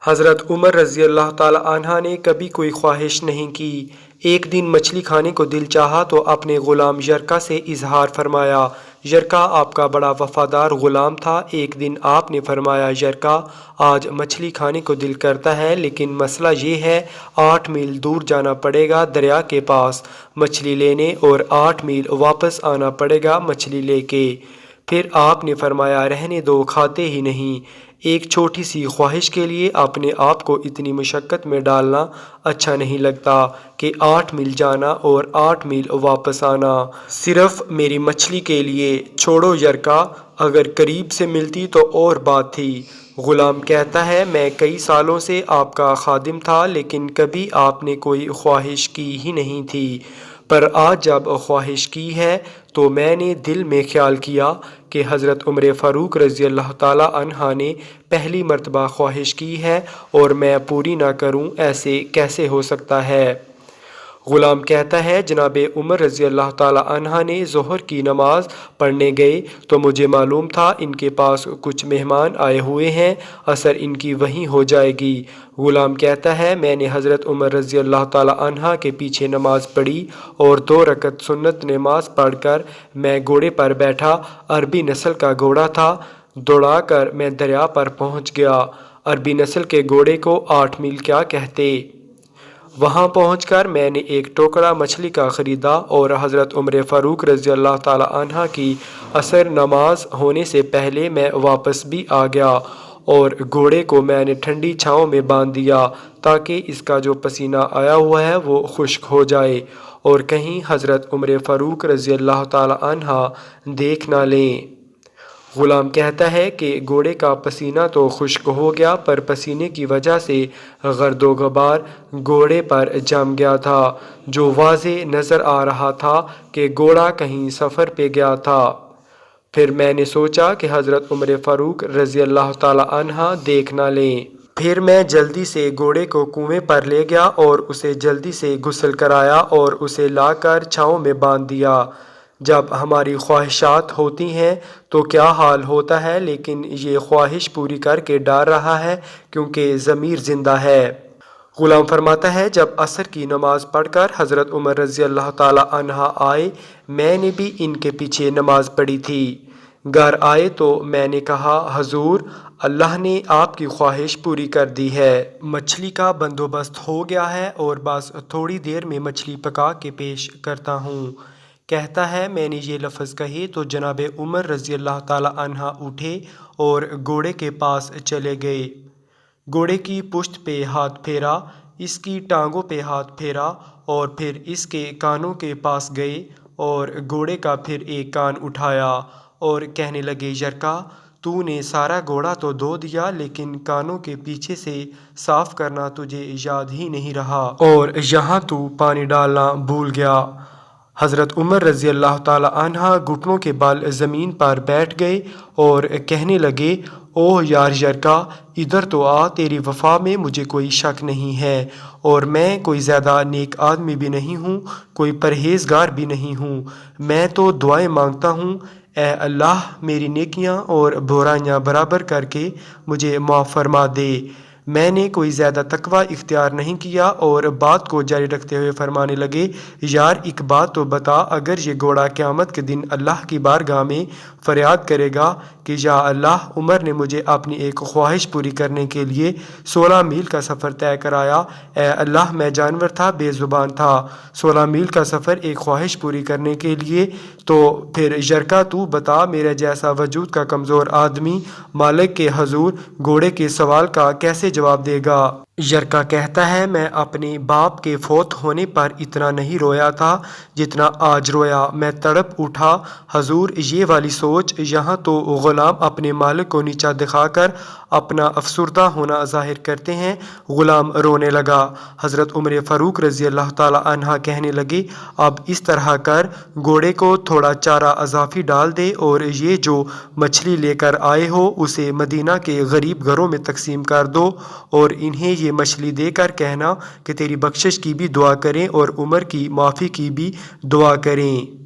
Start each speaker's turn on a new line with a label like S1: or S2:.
S1: حضرت عمر رضی اللہ تعالی عنہ نے کبھی کوئی خواہش نہیں کی۔ ایک دن مچھلی کھانے کو دل چاہا تو اپنے غلام یرکا سے اظہار فرمایا۔ یرکا آپ کا بڑا وفادار غلام تھا۔ ایک دن آپ نے فرمایا، یرکا آج مچھلی کھانے کو دل کرتا ہے، لیکن مسئلہ یہ ہے 8 میل دور جانا پڑے گا دریا کے پاس مچھلی لینے، اور 8 میل واپس آنا پڑے گا مچھلی لے کے۔ پھر آپ نے فرمایا، رہنے دو، کھاتے ہی نہیں۔ ایک چھوٹی سی خواہش کے لیے اپنے آپ کو اتنی مشقت میں ڈالنا اچھا نہیں لگتا کہ 8 میل جانا اور 8 میل واپس آنا صرف میری مچھلی کے لیے۔ چھوڑو یرکا، اگر قریب سے ملتی تو اور بات تھی۔ غلام کہتا ہے، میں کئی سالوں سے آپ کا خادم تھا، لیکن کبھی آپ نے کوئی خواہش کی ہی نہیں تھی، پر آج جب خواہش کی ہے تو میں نے دل میں خیال کیا کہ حضرت عمر فاروق رضی اللہ تعالی عنہ نے پہلی مرتبہ خواہش کی ہے اور میں پوری نہ کروں، ایسے کیسے ہو سکتا ہے؟ غلام کہتا ہے، جناب عمر رضی اللہ تعالی عنہ نے ظہر کی نماز پڑھنے گئے تو مجھے معلوم تھا ان کے پاس کچھ مہمان آئے ہوئے ہیں، عصر ان کی وہیں ہو جائے گی۔ غلام کہتا ہے، میں نے حضرت عمر رضی اللہ تعالی عنہ کے پیچھے نماز پڑھی اور 2 رکعت سنت نماز پڑھ کر میں گھوڑے پر بیٹھا۔ عربی نسل کا گھوڑا تھا، دوڑا کر میں دریا پر پہنچ گیا۔ عربی نسل کے گھوڑے کو 8 میل کیا کہتے؟ وہاں پہنچ کر میں نے ایک ٹوکرا مچھلی کا خریدا اور حضرت عمر فاروق رضی اللہ تعالی عنہ کی عصر نماز ہونے سے پہلے میں واپس بھی آ گیا، اور گھوڑے کو میں نے ٹھنڈی چھاؤں میں باندھ دیا تاکہ اس کا جو پسینہ آیا ہوا ہے وہ خشک ہو جائے اور کہیں حضرت عمر فاروق رضی اللہ تعالی عنہ دیکھ نہ لیں۔ غلام کہتا ہے کہ گھوڑے کا پسینہ تو خشک ہو گیا، پر پسینے کی وجہ سے گرد و غبار گھوڑے پر جم گیا تھا، جو واضح نظر آ رہا تھا کہ گھوڑا کہیں سفر پہ گیا تھا۔ پھر میں نے سوچا کہ حضرت عمر فاروق رضی اللہ تعالی عنہ دیکھ نہ لیں۔ پھر میں جلدی سے گھوڑے کو کنویں پر لے گیا اور اسے جلدی سے غسل کرایا اور اسے لا کر چھاؤں میں باندھ دیا۔ جب ہماری خواہشات ہوتی ہیں تو کیا حال ہوتا ہے، لیکن یہ خواہش پوری کر کے ڈال رہا ہے کیونکہ ضمیر زندہ ہے۔ غلام فرماتا ہے، جب عصر کی نماز پڑھ کر حضرت عمر رضی اللہ تعالی عنہ آئے، میں نے بھی ان کے پیچھے نماز پڑھی تھی۔ گھر آئے تو میں نے کہا، حضور، اللہ نے آپ کی خواہش پوری کر دی ہے، مچھلی کا بندوبست ہو گیا ہے اور بس تھوڑی دیر میں مچھلی پکا کے پیش کرتا ہوں۔ کہتا ہے، میں نے یہ لفظ کہے تو جناب عمر رضی اللہ تعالی عنہ اٹھے اور گھوڑے کے پاس چلے گئے۔ گھوڑے کی پشت پہ ہاتھ پھیرا، اس کی ٹانگوں پہ ہاتھ پھیرا اور پھر اس کے کانوں کے پاس گئے اور گھوڑے کا پھر ایک کان اٹھایا اور کہنے لگے، یرکا، تو نے سارا گھوڑا تو دھو دیا، لیکن کانوں کے پیچھے سے صاف کرنا تجھے یاد ہی نہیں رہا اور یہاں تو پانی ڈالنا بھول گیا۔ حضرت عمر رضی اللہ تعالی عنہ گھٹنوں کے بل زمین پر بیٹھ گئے اور کہنے لگے، اوہ یار یرکا، ادھر تو آ، تیری وفا میں مجھے کوئی شک نہیں ہے، اور میں کوئی زیادہ نیک آدمی بھی نہیں ہوں، کوئی پرہیزگار بھی نہیں ہوں، میں تو دعائیں مانگتا ہوں، اے اللہ میری نیکیاں اور برائیاں برابر کر کے مجھے معاف فرما دے۔ میں نے کوئی زیادہ تقوی اختیار نہیں کیا، اور بات کو جاری رکھتے ہوئے فرمانے لگے، یار ایک بات تو بتا، اگر یہ گھوڑا قیامت کے دن اللہ کی بارگاہ میں فریاد کرے گا کہ یا اللہ، عمر نے مجھے اپنی ایک خواہش پوری کرنے کے لیے 16 میل کا سفر طے کرایا، اے اللہ میں جانور تھا، بے زبان تھا، 16 میل کا سفر ایک خواہش پوری کرنے کے لیے، تو پھر یرکا تو بتا، میرے جیسا وجود کا کمزور آدمی مالک کے حضور گھوڑے کے سوال کا کیسے جواب دے گا؟ یرکا کہتا ہے، میں اپنے باپ کے فوت ہونے پر اتنا نہیں رویا تھا جتنا آج رویا، میں تڑپ اٹھا، حضور یہ والی سوچ۔ یہاں تو غلام اپنے مالک کو نیچا دکھا کر اپنا افسردہ ہونا ظاہر کرتے ہیں۔ غلام رونے لگا۔ حضرت عمر فاروق رضی اللہ تعالی عنہ کہنے لگے، اب اس طرح کر، گھوڑے کو تھوڑا چارہ اضافی ڈال دے اور یہ جو مچھلی لے کر آئے ہو اسے مدینہ کے غریب گھروں میں تقسیم کر دو، اور انہیں یہ مچھلی دے کر کہنا کہ تیری بخشش کی بھی دعا کریں اور عمر کی معافی کی بھی دعا کریں۔